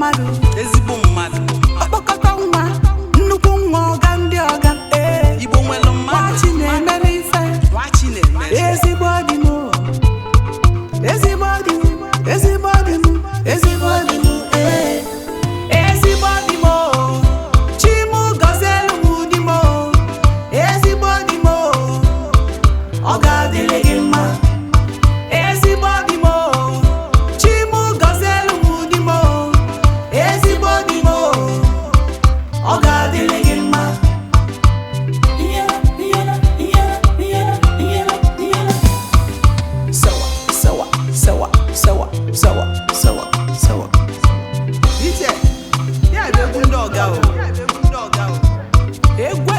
mmadụ ezigbo mmadụ ọkpọkọta nwa nnukwu nwa ọga ndị ọga Igbo nwere mmadụ nwachi na-emere ife nwachi na-emere ezigbo dị m ezigbo dị m ezigbo dị m ezigbo dị m ezigbo dị m Chimu gọzielu m dị m ezigbo dị m ọ ga-adịrị gị mma ezigbo dị m Chimu gọzielu m dị m ezigbo dị m ọ ga-adịrị gị mma sawa DJ ya bụ egwu ndị ọga o egwu